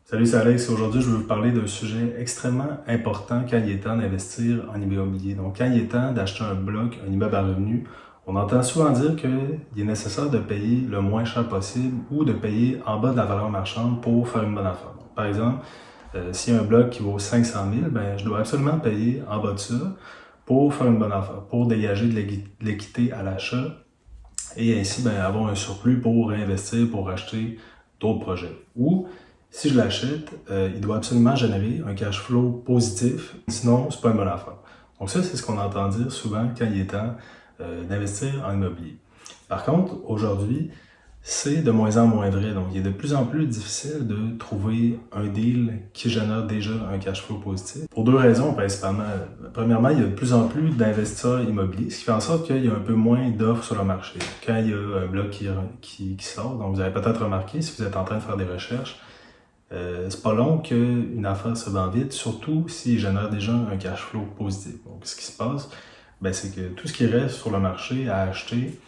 Salut, c'est Alex. Aujourd'hui, je veux vous parler d'un sujet extrêmement important quand il est temps d'investir en immobilier. Donc, quand il est temps d'acheter un bloc, un immeuble à revenu, on entend souvent dire qu'il est nécessaire de payer le moins cher possible ou de payer en bas de la valeur marchande pour faire une bonne affaire. Donc, par exemple, s'il y a un bloc qui vaut 500 000, ben, je dois absolument payer en bas de ça pour faire une bonne affaire, pour dégager de l'équité à l'achat et ainsi ben, avoir un surplus pour réinvestir, pour acheter d'autres projets. Ou si je l'achète, il doit absolument générer un cash flow positif, sinon c'est pas une bonne affaire. Donc ça, c'est ce qu'on entend dire souvent quand il est temps d'investir en immobilier. Par contre, aujourd'hui, c'est de moins en moins vrai. Donc, il est de plus en plus difficile de trouver un deal qui génère déjà un cash flow positif. Pour deux raisons principalement. Premièrement, il y a de plus en plus d'investisseurs immobiliers, ce qui fait en sorte qu'il y a un peu moins d'offres sur le marché. Quand il y a un bloc qui sort, donc vous avez peut-être remarqué, si vous êtes en train de faire des recherches, c'est pas long qu'une affaire se vend vite, surtout s'il génère déjà un cash flow positif. Donc, ce qui se passe, ben, c'est que tout ce qui reste sur le marché à acheter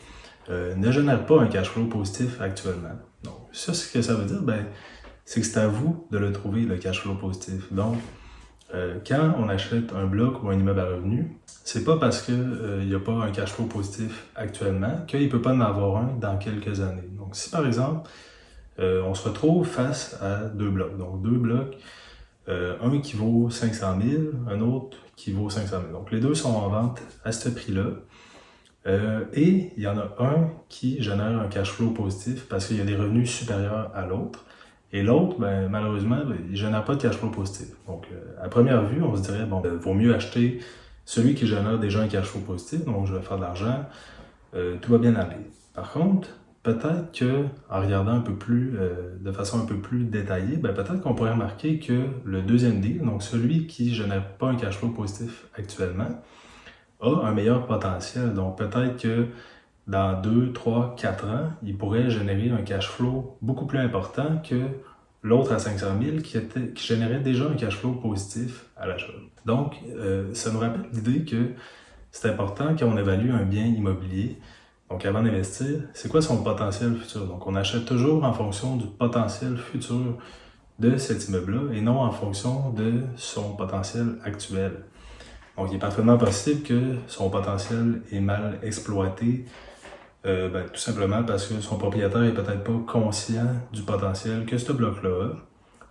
ne génère pas un cash flow positif actuellement. Donc, ça, ce que ça veut dire, ben, c'est que c'est à vous de le trouver, le cash flow positif. Donc, quand on achète un bloc ou un immeuble à revenu, c'est pas parce qu'il n'y a pas un cash flow positif actuellement qu'il ne peut pas en avoir un dans quelques années. Donc, si par exemple, on se retrouve face à deux blocs. Donc, deux blocs, un qui vaut 500 000, un autre qui vaut 500 000. Donc, les deux sont en vente à ce prix-là. Et il y en a un qui génère un cash flow positif parce qu'il y a des revenus supérieurs à l'autre. Et l'autre, ben, malheureusement, ben, il ne génère pas de cash flow positif. Donc, à première vue, on se dirait, bon, il vaut mieux acheter celui qui génère déjà un cash flow positif, donc je vais faire de l'argent, tout va bien aller. Par contre, peut-être que en regardant un peu plus, de façon un peu plus détaillée, ben, peut-être qu'on pourrait remarquer que le deuxième deal, donc celui qui ne génère pas un cash flow positif actuellement, a un meilleur potentiel. Donc peut-être que dans 2, 3, 4 ans, il pourrait générer un cash flow beaucoup plus important que l'autre à 500 000 qui générait déjà un cash flow positif à l'achat. Donc, ça nous rappelle l'idée que c'est important quand on évalue un bien immobilier. Donc, avant d'investir, c'est quoi son potentiel futur? Donc, on achète toujours en fonction du potentiel futur de cet immeuble-là et non en fonction de son potentiel actuel. Donc, il est parfaitement possible que son potentiel est mal exploité, tout simplement parce que son propriétaire est peut-être pas conscient du potentiel que ce bloc-là a.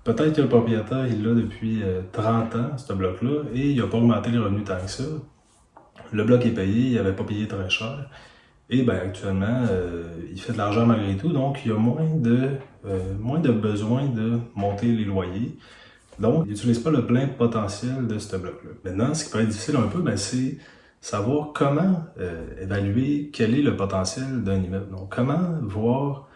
Peut-être que le propriétaire, il l'a depuis 30 ans, ce bloc-là, et il n'a pas augmenté les revenus tant que ça. Le bloc est payé, il n'avait pas payé très cher. Et ben, actuellement, il fait de l'argent malgré tout, donc il y a moins de besoin de monter les loyers. Donc, il n'utilise pas le plein potentiel de ce bloc-là. Maintenant, ce qui peut être difficile un peu, ben, c'est savoir comment évaluer quel est le potentiel d'un immeuble. Donc, comment voir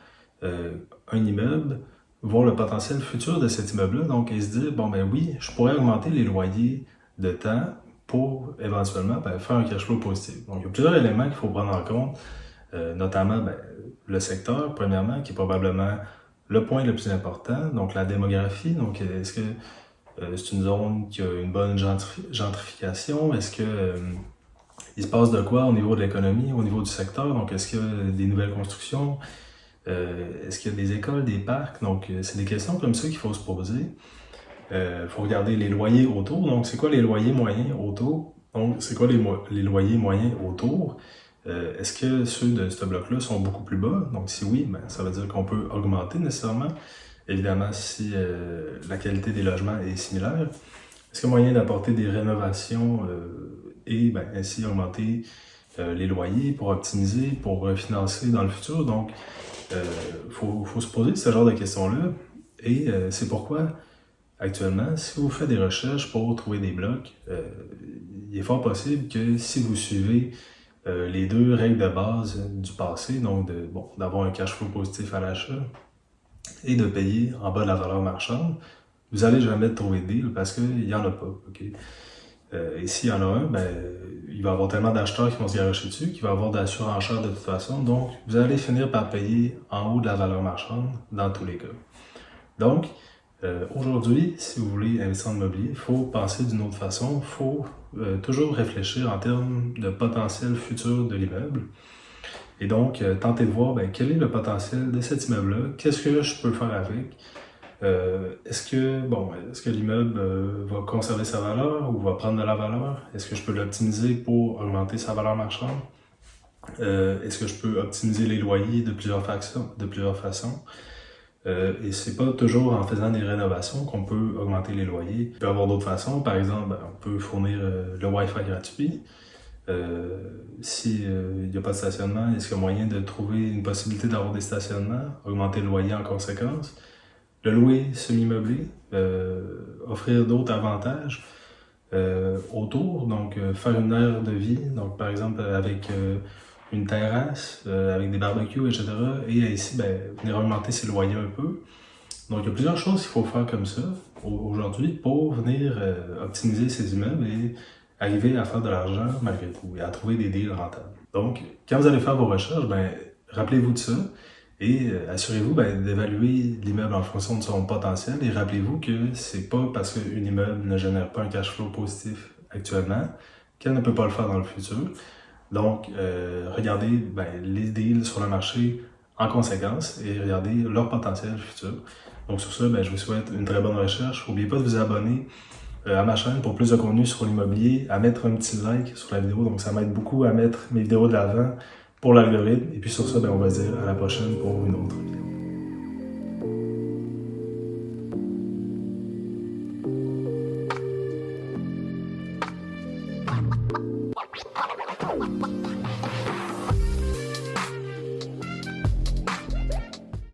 un immeuble, voir le potentiel futur de cet immeuble-là, donc, et se dire, bon, ben oui, je pourrais augmenter les loyers de temps pour éventuellement ben, faire un cash flow positif. Donc, il y a plusieurs éléments qu'il faut prendre en compte, notamment ben, le secteur, premièrement, qui est probablement le point le plus important, donc la démographie. Donc, est-ce que c'est une zone qui a une bonne gentrification? Est-ce que il se passe de quoi au niveau de l'économie, au niveau du secteur? Donc, est-ce qu'il y a des nouvelles constructions? Est-ce qu'il y a des écoles, des parcs? Donc, c'est des questions comme ça qu'il faut se poser. Il faut regarder les loyers autour. Donc, c'est quoi les loyers moyens autour? Donc, c'est quoi les loyers moyens autour? Est-ce que ceux de ce bloc-là sont beaucoup plus bas? Donc, si oui, ben, ça veut dire qu'on peut augmenter nécessairement. Évidemment, si la qualité des logements est similaire. Est-ce qu'il y a moyen d'apporter des rénovations et ben, ainsi augmenter les loyers pour optimiser, pour refinancer dans le futur? Donc, faut se poser ce genre de questions-là. Et c'est pourquoi, actuellement, si vous faites des recherches pour trouver des blocs, il est fort possible que si vous suivez les deux règles de base du passé, donc d'avoir un cash flow positif à l'achat et de payer en bas de la valeur marchande, vous n'allez jamais trouver de deal parce qu'il n'y en a pas. Okay? Et s'il y en a un, ben, il va y avoir tellement d'acheteurs qui vont se garocher dessus qu'il va y avoir de la surenchère de toute façon. Donc, vous allez finir par payer en haut de la valeur marchande dans tous les cas. Donc, aujourd'hui, si vous voulez investir en immobilier, il faut penser d'une autre façon. Il faut toujours réfléchir en termes de potentiel futur de l'immeuble. Et donc, tenter de voir ben, quel est le potentiel de cet immeuble-là, qu'est-ce que je peux faire avec, Est-ce que l'immeuble va conserver sa valeur ou va prendre de la valeur? Est-ce que je peux l'optimiser pour augmenter sa valeur marchande? Est-ce que je peux optimiser les loyers de plusieurs façons? Et c'est pas toujours en faisant des rénovations qu'on peut augmenter les loyers. Il peut y avoir d'autres façons. Par exemple, on peut fournir le Wi-Fi gratuit. S'il n'y a pas de stationnement, est-ce qu'il y a moyen de trouver une possibilité d'avoir des stationnements, augmenter le loyer en conséquence? Le louer semi-meublé, offrir d'autres avantages autour, donc faire une aire de vie, donc par exemple avec une terrasse, avec des barbecues, etc. Et ainsi, venir augmenter ses loyers un peu. Donc il y a plusieurs choses qu'il faut faire comme ça aujourd'hui pour venir optimiser ses immeubles et arriver à faire de l'argent malgré tout et à trouver des deals rentables. Donc, quand vous allez faire vos recherches, rappelez-vous de ça et assurez-vous d'évaluer l'immeuble en fonction de son potentiel et rappelez-vous que c'est pas parce qu'une immeuble ne génère pas un cash flow positif actuellement qu'elle ne peut pas le faire dans le futur. Donc, regardez les deals sur le marché en conséquence et regardez leur potentiel futur. Donc sur ça, je vous souhaite une très bonne recherche. N'oubliez pas de vous abonner à ma chaîne pour plus de contenu sur l'immobilier, à mettre un petit like sur la vidéo. Donc ça m'aide beaucoup à mettre mes vidéos de l'avant pour l'algorithme. Et puis sur ça, on va se dire à la prochaine pour une autre vidéo.